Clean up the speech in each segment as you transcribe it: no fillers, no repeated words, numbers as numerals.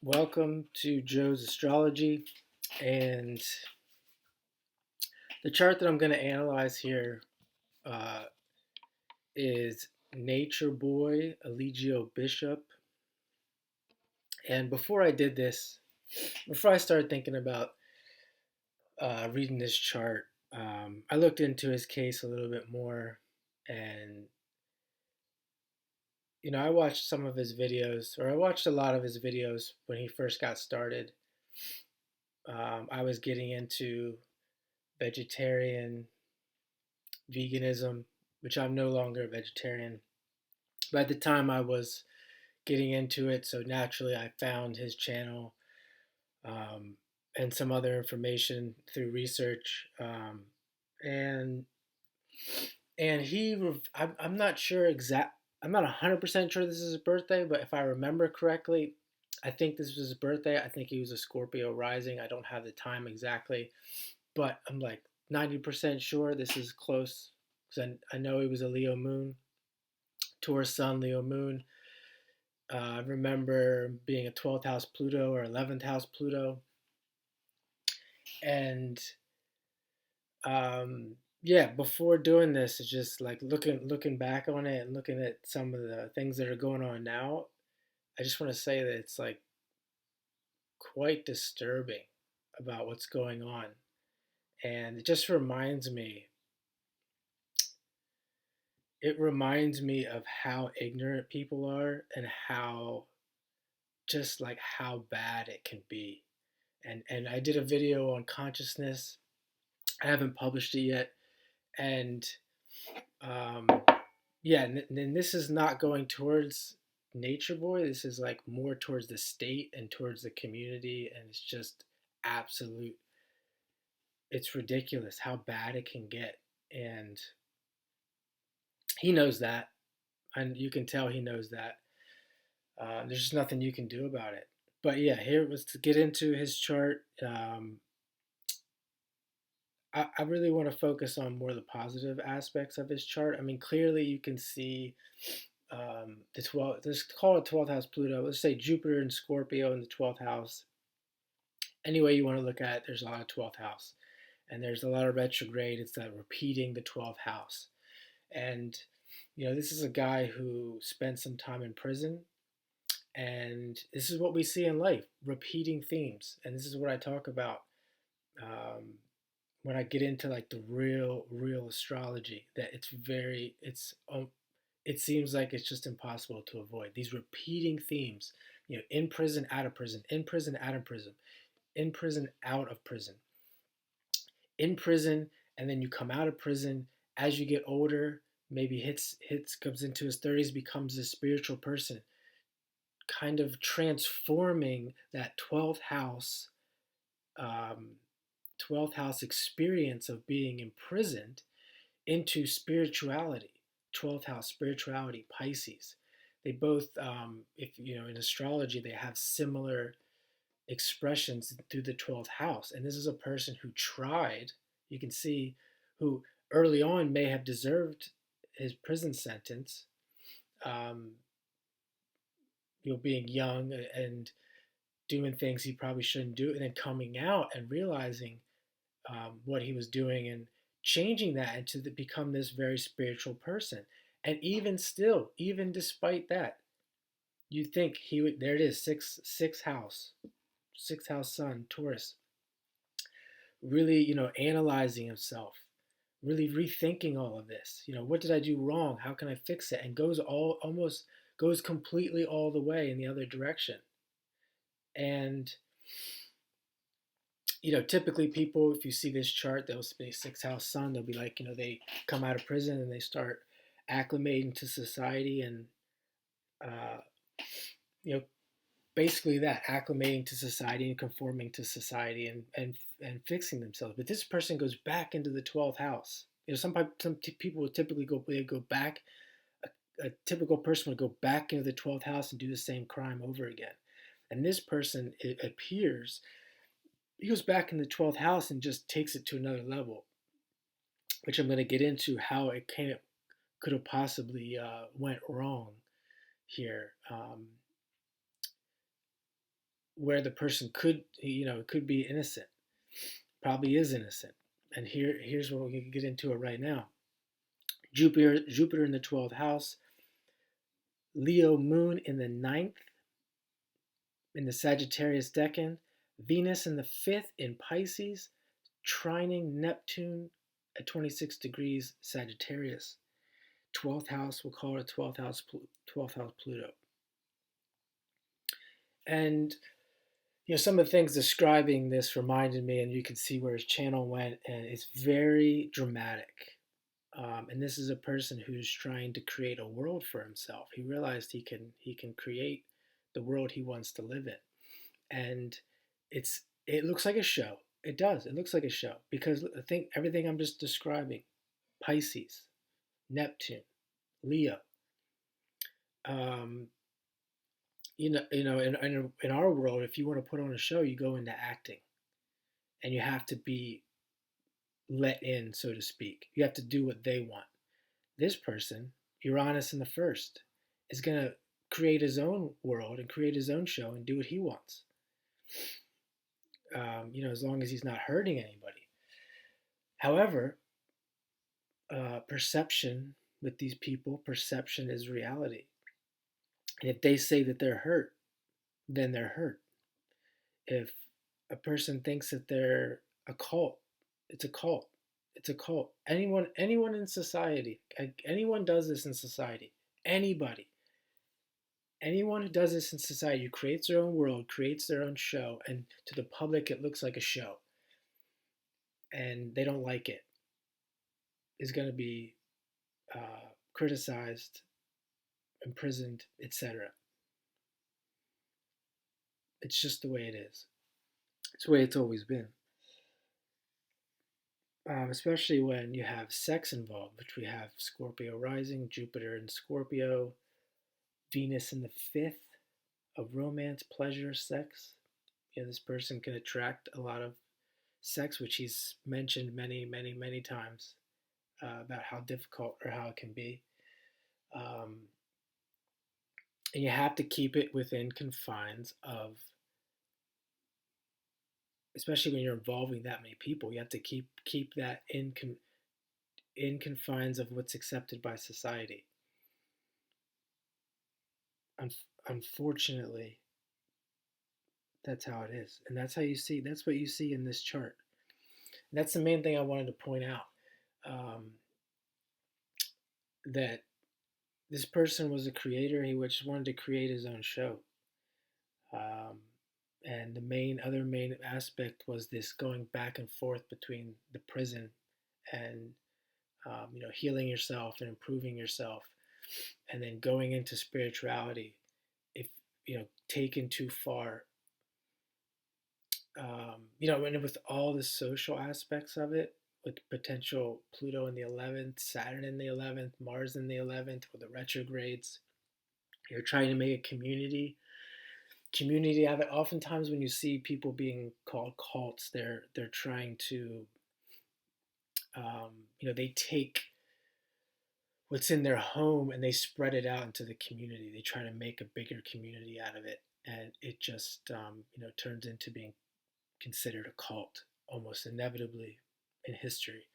Welcome to Joe's Astrology. And the chart that I'm going to analyze here uh, is Nature Boy, Eligio Bishop. And before I started thinking about reading this chart, I looked into his case a little bit more. And, I watched some of his videos, or I watched a lot of his videos when he first got started. I was getting into vegetarian veganism, which I'm no longer a vegetarian. But at the time, I was getting into it, so naturally, I found his channel um, and some other information through research. And and I'm not sure exact. I'm not 100% sure this is his birthday, but if I remember correctly, I think this was his birthday. I think he was a Scorpio rising. I don't have the time exactly, but I'm like 90% sure this is close because I know he was a Leo moon, Taurus Sun, Leo moon. I remember being a 12th house Pluto or 11th house Pluto. And yeah, before doing this, it's just like looking back on it and looking at some of the things that are going on now. I just want to say that it's like quite disturbing about what's going on. And it reminds me of how ignorant people are and how bad it can be. And I did a video on consciousness. I haven't published it yet, and um, yeah, and this is not going towards Nature Boy. This is like more towards the state and towards the community, and it's just absolute. It's ridiculous how bad it can get, and he knows that, and you can tell he knows that. There's just nothing you can do about it. But yeah, here was to get into his chart. I really want to focus on more the positive aspects of his chart. I mean, clearly you can see the 12th, let's call it 12th house Pluto. Let's say Jupiter and Scorpio in the 12th house. Any way you want to look at it, there's a lot of 12th house. And there's a lot of retrograde. It's that repeating the 12th house. And, this is a guy who spent some time in prison. And this is what we see in life, repeating themes. And this is what I talk about um, when I get into like the real astrology, that it seems like it's just impossible to avoid these repeating themes. In prison, out of prison, in prison, out of prison, in prison, out of prison, in prison, and then you come out of prison as you get older. Maybe hits comes into his 30s, becomes a spiritual person, kind of transforming that 12th house um, 12th house experience of being imprisoned into spirituality. 12th house spirituality, Pisces. They both, if in astrology, they have similar expressions through the 12th house. And this is a person who tried, you can see, who early on may have deserved his prison sentence, um, being young and doing things he probably shouldn't do, and then coming out and realizing what he was doing and changing that into become this very spiritual person. And even still, even despite that, you think he would. There it is, sixth house Sun, Taurus. Really, analyzing himself, really rethinking all of this. What did I do wrong? How can I fix it? And goes completely all the way in the other direction. And typically people, if you see this chart, they'll say sixth house Sun. They'll be like, they come out of prison and they start acclimating to society and, uh, you know, basically that acclimating to society and conforming to society and fixing themselves. But this person goes back into the 12th house. Some people would typically go back. A typical person would go back into the 12th house and do the same crime over again. And this person, it appears, he goes back in the 12th house and just takes it to another level, which I'm going to get into how it could have possibly went wrong here. where the person could be innocent, probably is innocent. And here's what we can get into it right now. Jupiter in the 12th house, Leo moon in the ninth, in the Sagittarius decan, Venus in the fifth in Pisces, trining Neptune at 26 degrees Sagittarius. 12th house, we'll call it a 12th house Pluto. And some of the things describing this reminded me, and you can see where his channel went, and it's very dramatic. And this is a person who's trying to create a world for himself. He realized he can create the world he wants to live in, and it looks like a show. It does. It looks like a show because I think everything I'm just describing: Pisces, Neptune, Leo. In our world, if you want to put on a show, you go into acting, and you have to be let in, so to speak. You have to do what they want. This person, Uranus in the first, is going to create his own world and create his own show and do what he wants. As long as he's not hurting anybody. However, perception with these people, perception is reality. And if they say that they're hurt, then they're hurt. If a person thinks that they're a cult, it's a cult. It's a cult. Anyone in society, anyone does this in society. Anybody. Anyone who does this in society, who creates their own world, creates their own show, and to the public it looks like a show, and they don't like it, is going to be criticized, imprisoned, etc. It's just the way it is. It's the way it's always been. Especially when you have sex involved, which we have Scorpio rising, Jupiter in Scorpio, Venus in the fifth of romance, pleasure, sex. This person can attract a lot of sex, which he's mentioned many, many, many times about how difficult or how it can be. And you have to keep it within confines of, especially when you're involving that many people, you have to keep that in confines of what's accepted by society. Unfortunately, that's how it is, and that's what you see in this chart. And that's the main thing I wanted to point out, that this person was a creator. He just wanted to create his own show, and the other main aspect was this going back and forth between the prison and healing yourself and improving yourself, and then going into spirituality. If taken too far, and with all the social aspects of it, with potential Pluto in the 11th, Saturn in the 11th, Mars in the 11th, with the retrogrades, you're trying to make a community of it. Oftentimes when you see people being called cults, they're trying to, they take what's in their home and they spread it out into the community. They try to make a bigger community out of it, and it just turns into being considered a cult almost inevitably in history.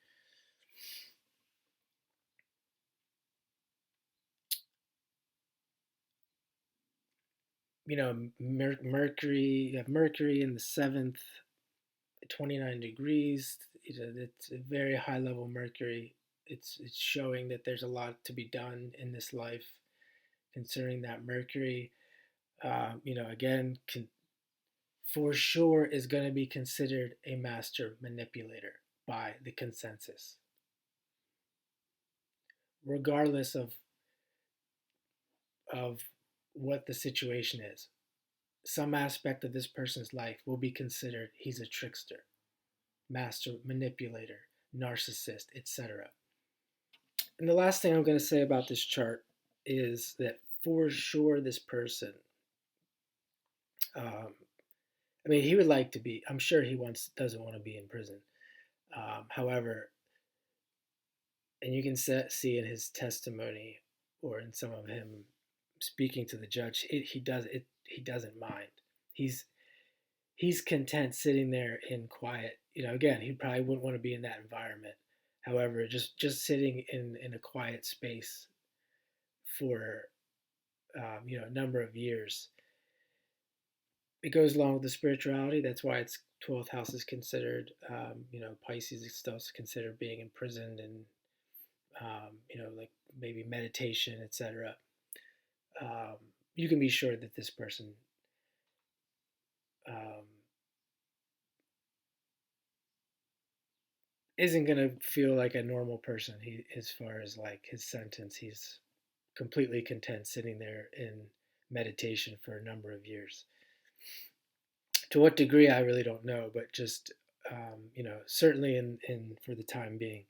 Mercury, you have Mercury in the 7th at 29 degrees. It's a very high level Mercury. It's showing that there's a lot to be done in this life concerning that Mercury. Again, for sure is going to be considered a master manipulator by the consensus, regardless of what the situation is. Some aspect of this person's life will be considered he's a trickster, master manipulator, narcissist, etc. And the last thing I'm going to say about this chart is that for sure this person, he would like to be, I'm sure he doesn't want to be in prison. However, and you can see in his testimony or in some of him speaking to the judge, he doesn't mind. he's content sitting there in quiet. Again, he probably wouldn't want to be in that environment. However, just sitting in a quiet space for a number of years, it goes along with the spirituality. That's why it's 12th house is considered. Pisces is still considered being imprisoned, and like maybe meditation, etc. Um, you can be sure that this person um, isn't going to feel like a normal person. As far as like his sentence, he's completely content sitting there in meditation for a number of years. To what degree, I really don't know, but just certainly in for the time being.